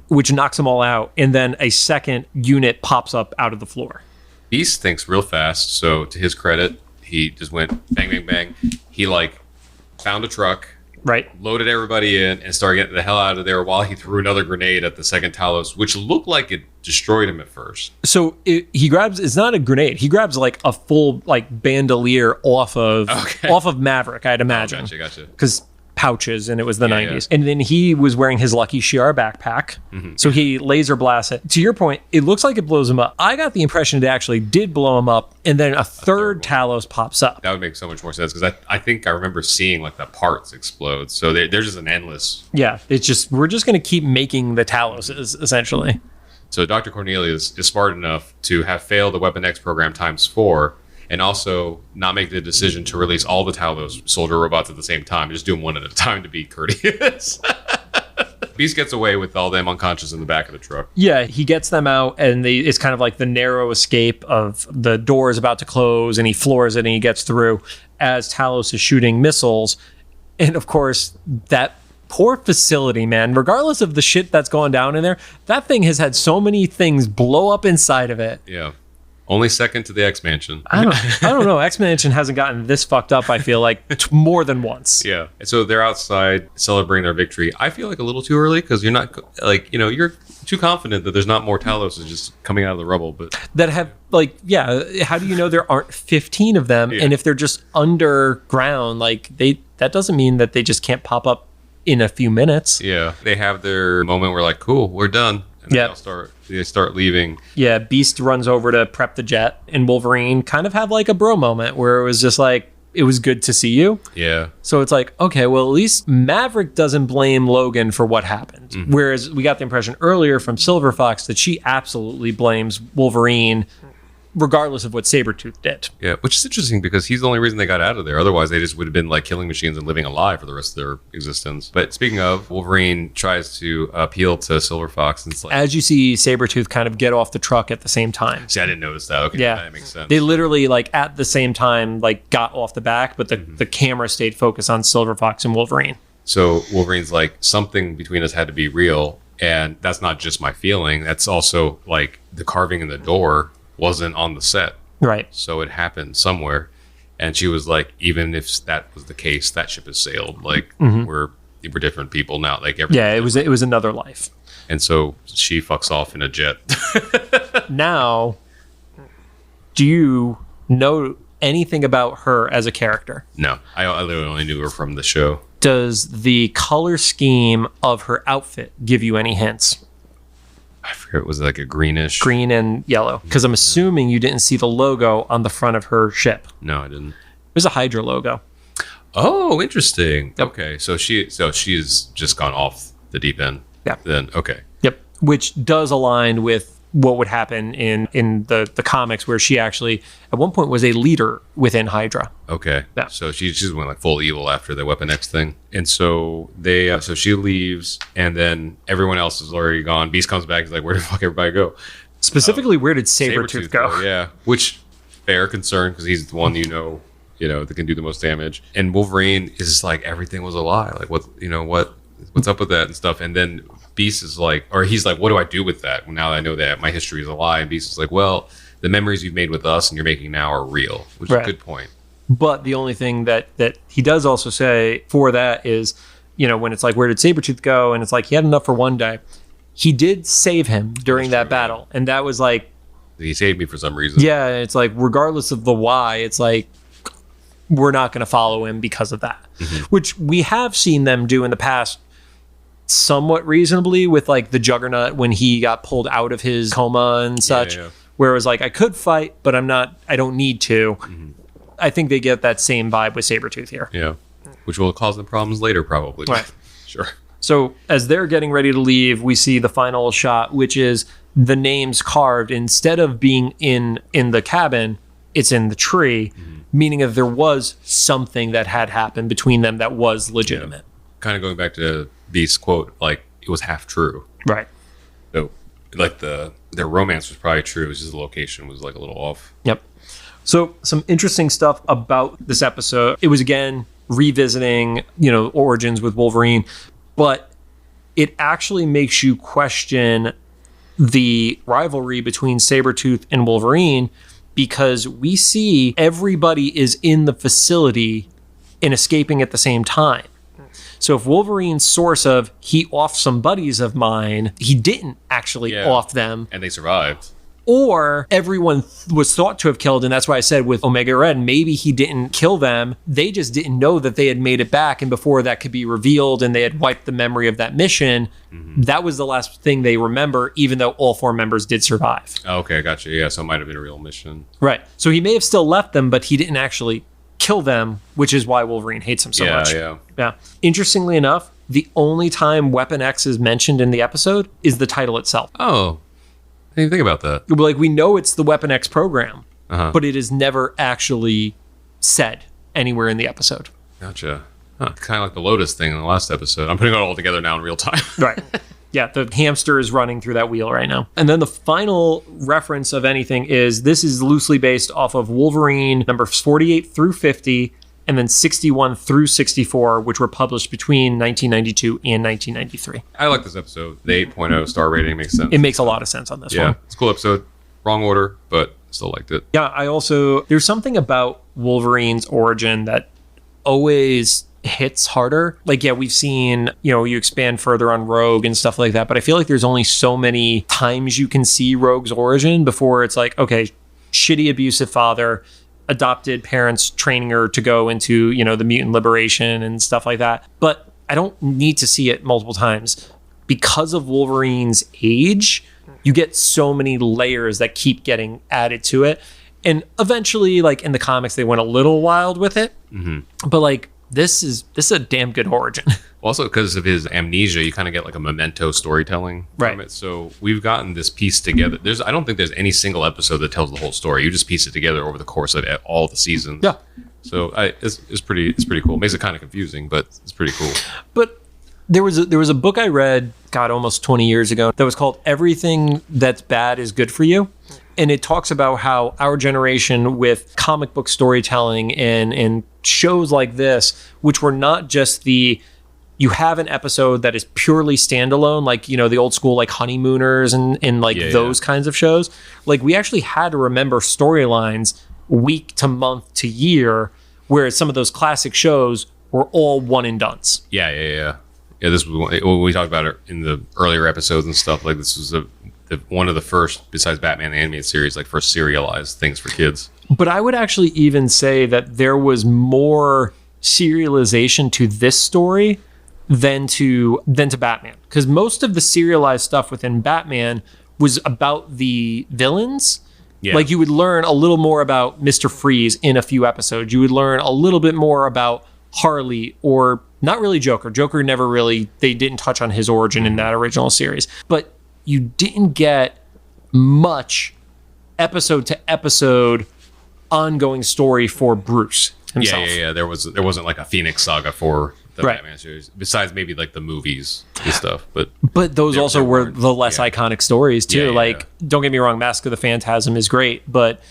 which knocks them all out. And then a second unit pops up out of the floor. Beast thinks real fast. So to his credit, he just went bang, bang, bang. He like found a truck, right, loaded everybody in, and started getting the hell out of there while he threw another grenade at the second Talos, which looked like it destroyed him at first. So he grabs, it's not a grenade, he grabs like a full like bandolier off of Maverick, I'd imagine. Gotcha. Because pouches, and it was the 90s. And then he was wearing his Lucky Shiar backpack. So he laser blasts it. To your point, it looks like it blows him up. I got the impression it actually did blow him up, and then a third Talos pops up. That would make so much more sense, because I think I remember seeing like the parts explode. So there's just an endless. Yeah, it's just, we're just going to keep making the Taloses, essentially. So Dr. Cornelius is smart enough to have failed the Weapon X program ×4, and also not make the decision to release all the Talos soldier robots at the same time. Just do them one at a time to be courteous. Beast gets away with all them unconscious in the back of the truck. Yeah, he gets them out, and it's kind of like the narrow escape of the door is about to close, and he floors it, and he gets through as Talos is shooting missiles. And of course, that poor facility, man, regardless of the shit that's going down in there, that thing has had so many things blow up inside of it. Yeah. Only second to the X-Mansion. I don't know. X-Mansion hasn't gotten this fucked up, I feel like, more than once. Yeah. And so they're outside celebrating their victory. I feel like a little too early, because you're not, like, you're too confident that there's not more Talos just coming out of the rubble. But that have, like, how do you know there aren't 15 of them? And if they're just underground, like, that doesn't mean that they just can't pop up in a few minutes. Yeah. They have their moment where, like, cool, we're done. And then they start leaving. Yeah, Beast runs over to prep the jet, and Wolverine kind of have like a bro moment where it was just like, it was good to see you. Yeah. So it's like, okay, well, at least Maverick doesn't blame Logan for what happened. Whereas we got the impression earlier from Silver Fox that she absolutely blames Wolverine, regardless of what Sabretooth did. Yeah, which is interesting, because he's the only reason they got out of there. Otherwise, they just would have been like killing machines and living alive for the rest of their existence. But speaking of, Wolverine tries to appeal to Silver Fox. And it's like, as you see Sabretooth kind of get off the truck at the same time. See, I didn't notice that. Okay, yeah, that makes sense. They literally, like, at the same time, like, got off the back, but the camera stayed focused on Silver Fox and Wolverine. So Wolverine's like, something between us had to be real. And that's not just my feeling. That's also, like, the carving in the door wasn't on the set. Right. So it happened somewhere. And she was like, even if that was the case, that ship has sailed. Like, we're different people now. Like, it was another life. And so she fucks off in a jet. Now, do you know anything about her as a character? No, I literally only knew her from the show. Does the color scheme of her outfit give you any hints? I forget, it was like a greenish. Green and yellow. Because I'm assuming you didn't see the logo on the front of her ship. No, I didn't. There's a Hydra logo. Oh, interesting. Yep. Okay, so she's just gone off the deep end. Yeah. Then, okay. Yep. Which does align with what would happen in the comics, where she actually at one point was a leader within Hydra. Okay. Yeah. So she just went like full evil after the Weapon X thing. And so so she leaves, and then everyone else is already gone. Beast comes back, he's like, where the fuck everybody go? Specifically, where did Sabretooth go? Yeah. Which, fair concern, because he's the one that can do the most damage. And Wolverine is just like, everything was a lie. Like, what's up with that and stuff? And then Beast is like, or he's like, what do I do with that now that I know that my history is a lie? And Beast is like, well, the memories you've made with us and you're making now are real, which is a good point. But the only thing that he does also say for that is, when it's like, where did Sabretooth go? And it's like, he had enough for one day. He did save him during that battle. And that was like, he saved me for some reason. Yeah, it's like, regardless of the why, it's like, we're not going to follow him because of that. Which we have seen them do in the past somewhat reasonably, with like the Juggernaut when he got pulled out of his coma and such, where it was like, I could fight, but I don't need to. I think they get that same vibe with Sabretooth here. Yeah. Which will cause them problems later, probably. Right. Sure. So as they're getting ready to leave, we see the final shot, which is the names carved. Instead of being in the cabin, it's in the tree, meaning that there was something that had happened between them that was legitimate. Yeah. Kind of going back to Beast's quote, like, it was half true. Right. So, like, their romance was probably true. It was just the location was like a little off. Yep. So some interesting stuff about this episode. It was, again, revisiting, origins with Wolverine, but it actually makes you question the rivalry between Sabretooth and Wolverine, because we see everybody is in the facility and escaping at the same time. So if Wolverine's source of, he offed some buddies of mine, he didn't actually off them. And they survived. or everyone was thought to have killed, and that's why I said with Omega Red, maybe he didn't kill them. They just didn't know that they had made it back, and before that could be revealed and they had wiped the memory of that mission, that was the last thing they remember, even though all 4 members did survive. Okay, gotcha. Yeah, so it might have been a real mission. Right. So he may have still left them, but he didn't actually kill them, which is why Wolverine hates him so much. Yeah. Interestingly enough, the only time Weapon X is mentioned in the episode is the title itself. Oh, I didn't even think about that. Like, we know it's the Weapon X program, but it is never actually said anywhere in the episode. Gotcha. Kind of like the Lotus thing in the last episode. I'm putting it all together now in real time. Right. Yeah, the hamster is running through that wheel right now. And then the final reference of anything is this is loosely based off of Wolverine numbers 48 through 50, and then 61 through 64, which were published between 1992 and 1993. I like this episode. The 8.0 star rating makes sense. It makes a lot of sense on this one. Yeah, it's a cool episode. Wrong order, but still liked it. Yeah, there's something about Wolverine's origin that always hits harder. Like, yeah, we've seen, you expand further on Rogue and stuff like that, but I feel like there's only so many times you can see Rogue's origin before it's like, okay, shitty abusive father, adopted parents training her to go into, the mutant liberation and stuff like that. But I don't need to see it multiple times. Because of Wolverine's age, you get so many layers that keep getting added to it. And eventually, like in the comics, they went a little wild with it. But like, this is a damn good origin. Also, because of his amnesia, you kind of get like a memento storytelling from it. So we've gotten this piece together. I don't think there's any single episode that tells the whole story. You just piece it together over the course of all the seasons. Yeah. So it's pretty cool. It makes it kind of confusing, but it's pretty cool. But there was a book I read, almost 20 years ago, that was called Everything That's Bad Is Good for You. And it talks about how our generation with comic book storytelling and shows like this, which were not just you have an episode that is purely standalone, like, the old school, like Honeymooners and those kinds of shows. Like, we actually had to remember storylines week to month to year, whereas some of those classic shows were all one and dones. Yeah, this was we talked about it in the earlier episodes and stuff. Like, this was one of the first, besides Batman the Animated Series, like first serialized things for kids. But I would actually even say that there was more serialization to this story than to Batman, because most of the serialized stuff within Batman was about the villains. Yeah. Like, you would learn a little more about Mr. Freeze in a few episodes. You would learn a little bit more about Harley, or not really Joker. Joker never really, they didn't touch on his origin in that original series. But you didn't get much episode to episode ongoing story for Bruce himself. Yeah. There wasn't like a Phoenix saga for the Batman series, besides maybe like the movies and stuff. But those also were the less iconic stories too. Don't get me wrong, Mask of the Phantasm is great, but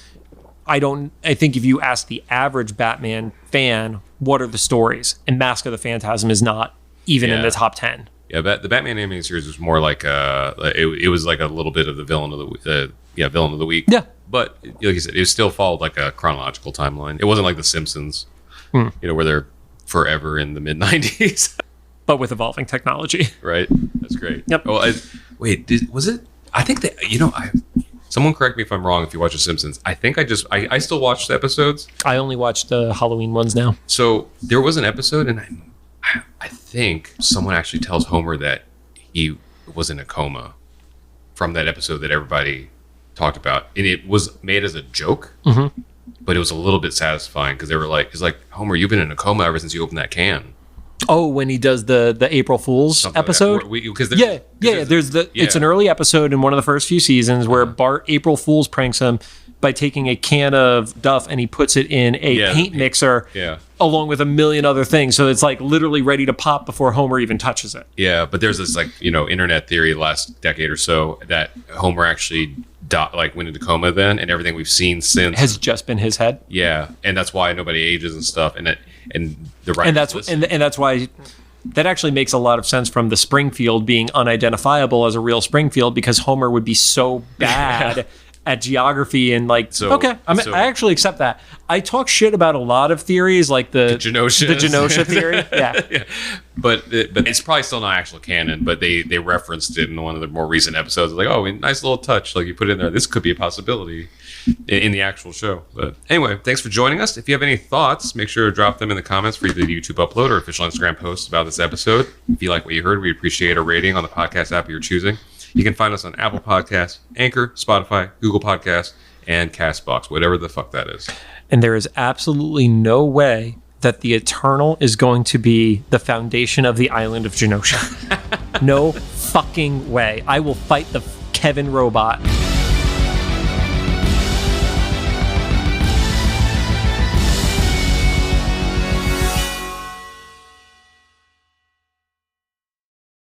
I think if you ask the average Batman fan, what are the stories? And Mask of the Phantasm is not even in the top 10. Yeah, the Batman animated series was more like it was like a little bit of the villain of the week. Yeah, but like you said, it still followed like a chronological timeline. It wasn't like The Simpsons, where they're forever in the mid 90s, but with evolving technology. Right, that's great. Yep. Well, was it? I think that someone correct me if I'm wrong. If you watch The Simpsons, I think I still watch the episodes. I only watch the Halloween ones now. So there was an episode, and I think someone actually tells Homer that he was in a coma from that episode that everybody talked about, and it was made as a joke, but it was a little bit satisfying because they were like, "It's like, Homer, you've been in a coma ever since you opened that can." Oh, when he does the April Fool's episode? It's an early episode in one of the first few seasons where Bart April Fool's pranks him by taking a can of Duff and he puts it in a paint mixer along with a million other things. So it's like literally ready to pop before Homer even touches it. Yeah, but there's this internet theory last decade or so that Homer actually went into coma then, and everything we've seen since has just been his head. Yeah, and that's why nobody ages and stuff, and that's why that actually makes a lot of sense from the Springfield being unidentifiable as a real Springfield, because Homer would be so bad at geography and like, So- okay, I actually accept that. I talk shit about a lot of theories like the Genosha theory. Yeah. Yeah. But it's probably still not actual canon, but they referenced it in one of the more recent episodes. Like, oh, nice little touch. Like you put it in there. This could be a possibility in the actual show. But anyway, thanks for joining us. If you have any thoughts, make sure to drop them in the comments for either the YouTube upload or official Instagram post about this episode. If you like what you heard, we'd appreciate a rating on the podcast app you're choosing. You can find us on Apple Podcasts, Anchor, Spotify, Google Podcasts, and CastBox, whatever the fuck that is. And there is absolutely no way that the Eternal is going to be the foundation of the island of Genosha. No fucking way. I will fight the Kevin robot.